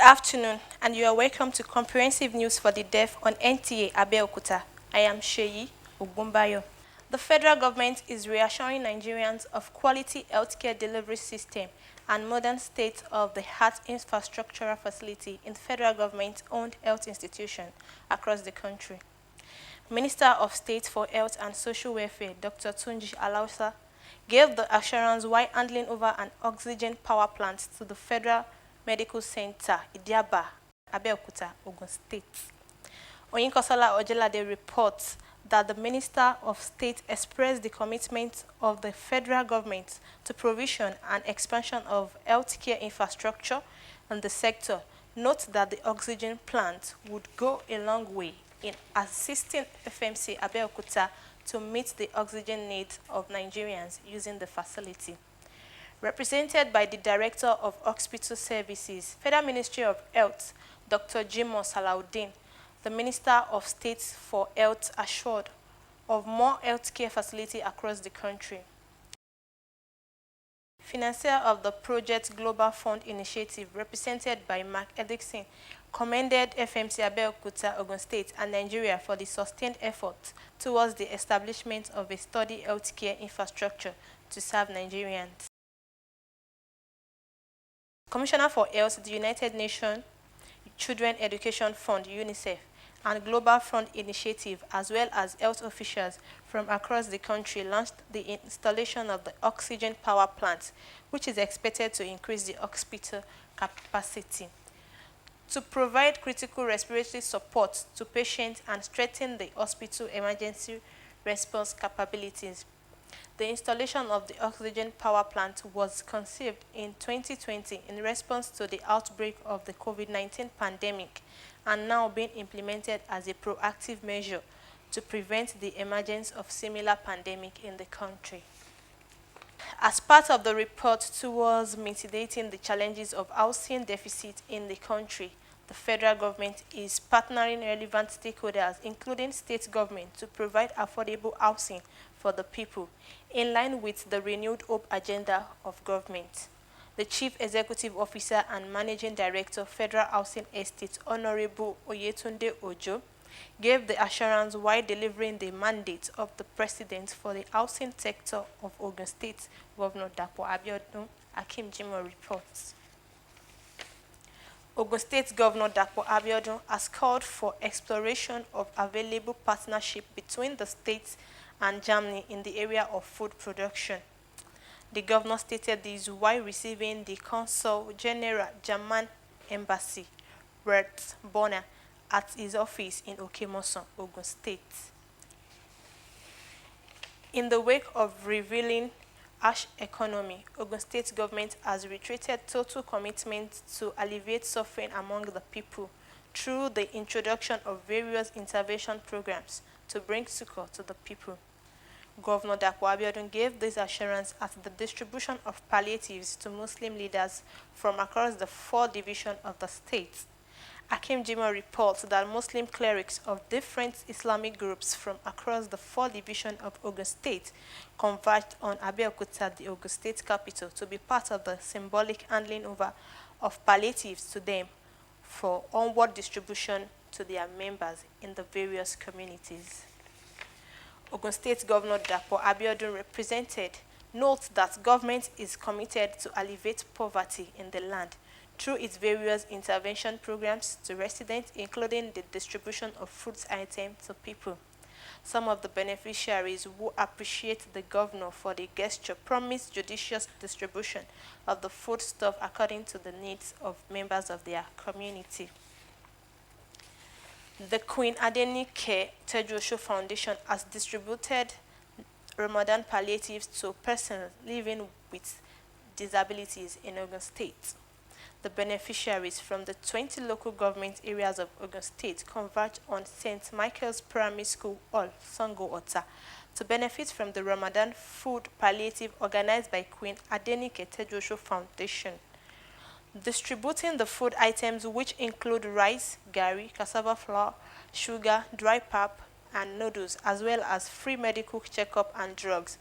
afternoon, and you are welcome to Comprehensive News for the Deaf on NTA Abeokuta. I am Sheyi Ogunbayo. The federal government is reassuring Nigerians of quality healthcare delivery system and modern state-of-the-art infrastructural facility in federal government-owned health institutions across the country. Minister of State for Health and Social Welfare, Dr. Tunji Alausa, gave the assurance while handing over an oxygen power plant to the Federal Medical Center, Idiaba, Abeokuta, Ogun State. Oyinkosola Ojelade reports that the Minister of State expressed the commitment of the federal government to provision and expansion of healthcare infrastructure in the sector. Note that the oxygen plant would go a long way in assisting FMC Abeokuta to meet the oxygen needs of Nigerians using the facility. Represented by the Director of Hospital Services, Federal Ministry of Health, Dr. Jimoh Salaudeen, the Minister of State for Health assured of more healthcare facilities across the country. Financier of the Project Global Fund Initiative, represented by Mark Edixon, commended FMC Abeokuta, Ogun State, and Nigeria for the sustained effort towards the establishment of a sturdy healthcare infrastructure to serve Nigerians. Commissioner for Health, the United Nations Children Education Fund, UNICEF, and Global Fund Initiative, as well as health officials from across the country, launched the installation of the oxygen power plant, which is expected to increase the hospital capacity to provide critical respiratory support to patients and strengthen the hospital emergency response capabilities. The installation of the oxygen power plant was conceived in 2020 in response to the outbreak of the COVID-19 pandemic and now being implemented as a proactive measure to prevent the emergence of similar pandemic in the country. As part of the report towards mitigating the challenges of housing deficit in the country, the federal government is partnering relevant stakeholders, including state government, to provide affordable housing for the people, in line with the renewed hope agenda of government. The Chief Executive Officer and Managing Director, Federal Housing Estate, Honorable Oyetunde Ojo, gave the assurance while delivering the mandate of the President for the housing sector of Ogun State, Governor Dapo Abiodun. Akim Jimoh reports. Ogun State Governor Dapo Abiodun has called for exploration of available partnership between the states and Germany in the area of food production. The governor stated this while receiving the Consul General German Embassy, Bert Bonner, at his office in Okemoson, Ogun State. In the wake of revealing harsh economy, Ogun State government has reiterated total commitment to alleviate suffering among the people through the introduction of various intervention programs to bring succor to the people. Governor Dapo Abiodun gave this assurance at the distribution of palliatives to Muslim leaders from across the 4 divisions of the state. Akim Jimoh reports that Muslim clerics of different Islamic groups from across the 4 divisions of Ogun State converged on Abeokuta, the Ogun State capital, to be part of the symbolic handing over of palliatives to them for onward distribution to their members in the various communities. Ogun State Governor Dapo Abiodun represented notes that government is committed to alleviate poverty in the land through its various intervention programs to residents, including the distribution of food items to people. Some of the beneficiaries who appreciate the governor for the gesture promised judicious distribution of the foodstuff according to the needs of members of their community. The Queen Adenike Tejosho Foundation has distributed Ramadan palliatives to persons living with disabilities in Ogun State. The beneficiaries from the 20 local government areas of Ogun State converged on St. Michael's Primary School Hall, Sango Ota, to benefit from the Ramadan food palliative organized by Queen Adenike Tejosho Foundation. Distributing the food items, which include rice, gari, cassava flour, sugar, dry pap, and noodles, as well as free medical checkup and drugs,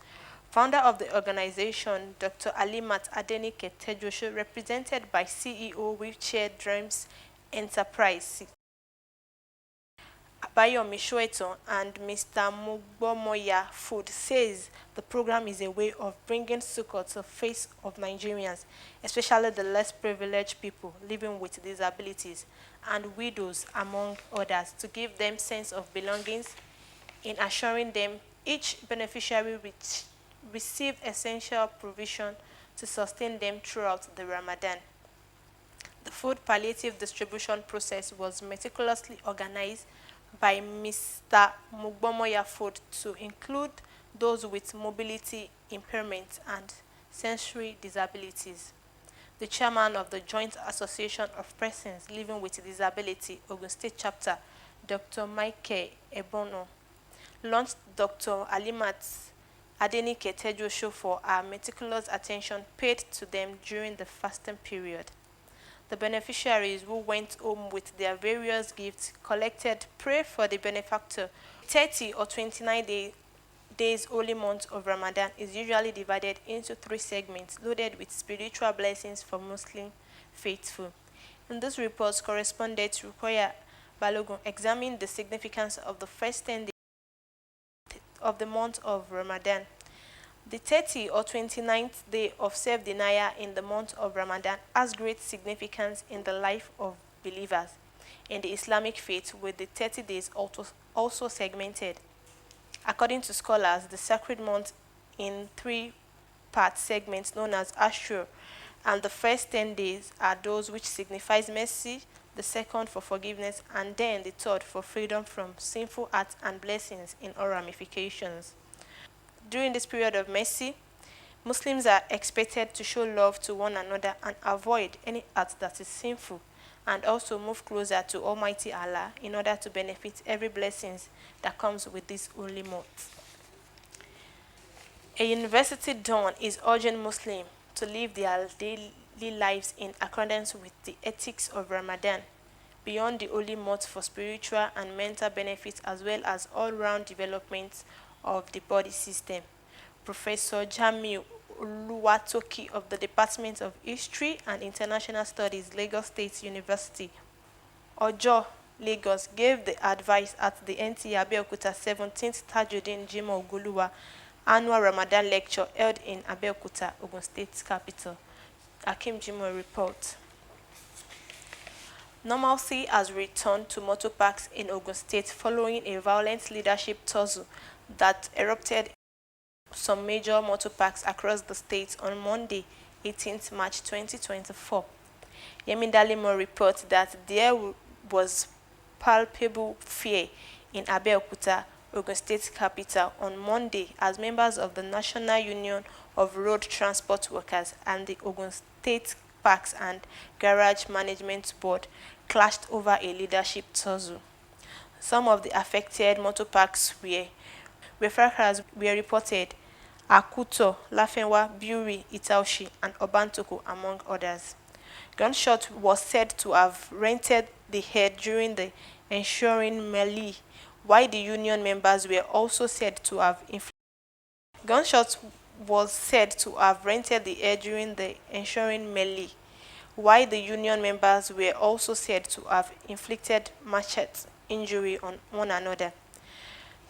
Founder of the organization, Dr. Alimat Adenike Tejosho, represented by CEO Wheelchair Dreams Enterprise Abayomi Shweto and Mr. Mugbomoya Food, says the program is a way of bringing succor to the face of Nigerians, especially the less privileged people living with disabilities and widows, among others, to give them sense of belongings in assuring them each beneficiary receive essential provision to sustain them throughout the Ramadan. The food palliative distribution process was meticulously organized by Mr. Mugbomoya Food to include those with mobility impairments and sensory disabilities. The chairman of the Joint Association of Persons Living with Disability, Ogun State Chapter, Dr. Michael Ebono, launched Dr. Alimat Adenike Tejo Show for our meticulous attention paid to them during the fasting period. The beneficiaries who went home with their various gifts collected pray for the benefactor. 30 or 29 days holy month of Ramadan is usually divided into three segments loaded with spiritual blessings for Muslim faithful. In this report, correspondent Rukoya Balogun examined the significance of the first 10 days of the month of Ramadan. The 30 or 29th day of self-denial in the month of Ramadan has great significance in the life of believers in the Islamic faith, with the 30 days also segmented. According to scholars, the sacred month in three-part segments known as Ashur, and the first 10 days are those which signifies mercy, the second for forgiveness, and then the third for freedom from sinful acts and blessings in all ramifications. During this period of mercy, Muslims are expected to show love to one another and avoid any act that is sinful, and also move closer to Almighty Allah in order to benefit every blessings that comes with this holy month. A university don is urging Muslims to live their daily lives in accordance with the ethics of Ramadan, beyond the holy month for spiritual and mental benefits as well as all-round development of the body system. Professor Jamiu Oluwatoki of the Department of History and International Studies, Lagos State University, Ojo, Lagos, gave the advice at the NTA Abeokuta 17th Tajuddin Jimoh Oguluwa annual Ramadan lecture held in Abeokuta, Ogun State capital. Akim Jimoh report. Normalcy has returned to motor parks in Ogun State following a violent leadership tussle that erupted some major motor parks across the state on Monday, 18th March 2024. Yemindalimo reports that there was palpable fear in Abeokuta, Ogun State capital, on Monday as members of the National Union of Road Transport Workers and the Ogun State Parks and Garage Management Board clashed over a leadership tussle. Some of the affected motor parks where fractures were reported: Akuto, Lafenwa, Buri, Itaushi, and Obantoko, among others. Gunshot was said to have rented the head during the ensuing melee, while the union members were also said to have Gunshot was said to have rented the air during the ensuing melee, while the union members were also said to have inflicted machete injury on one another.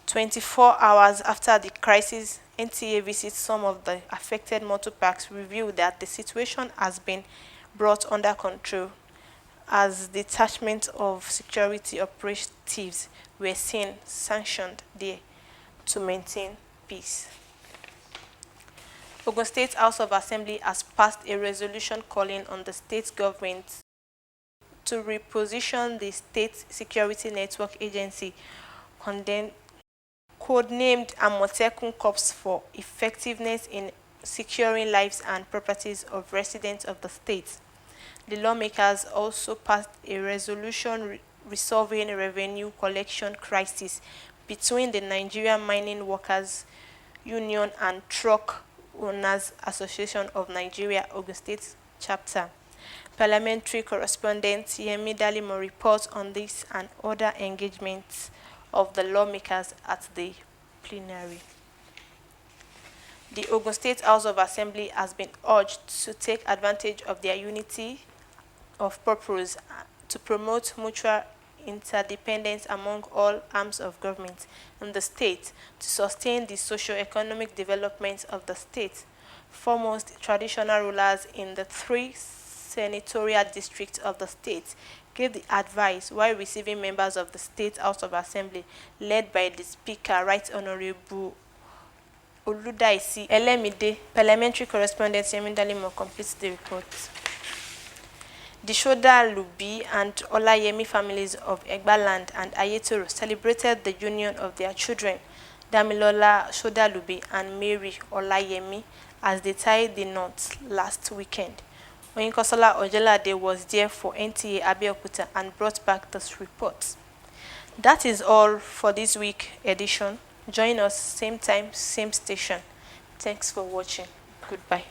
24 hours after the crisis, NTA visits some of the affected motor parks revealed that the situation has been brought under control as detachment of security operatives were seen sanctioned there to maintain peace. Ogun State House of Assembly has passed a resolution calling on the state government to reposition the State Security Network Agency, codenamed Amotekun Corps, for effectiveness in securing lives and properties of residents of the state. The lawmakers also passed a resolution resolving revenue collection crisis between the Nigerian Mining Workers Union and Truck Owners Association of Nigeria, Ogun State Chapter. Parliamentary correspondent Yemi Dalimo reports on this and other engagements of the lawmakers at the plenary. The Ogun State House of Assembly has been urged to take advantage of their unity of purpose to promote mutual interdependence among all arms of government in the state to sustain the socio-economic development of the state. Foremost traditional rulers in the three senatorial districts of the state gave the advice while receiving members of the State House of Assembly led by the Speaker, Right Honorable Oludaisi Elemide. Parliamentary correspondent Yemindalimo completes the report. The Shoda Lubi and Olayemi families of Egbaland and Ayetoro celebrated the union of their children, Damilola Shoda Lubi and Mary Olayemi, as they tied the knot last weekend. Oyinkansola Ojelade was there for NTA Abeokuta and brought back this report. That is all for this week edition. Join us same time, same station. Thanks for watching. Goodbye.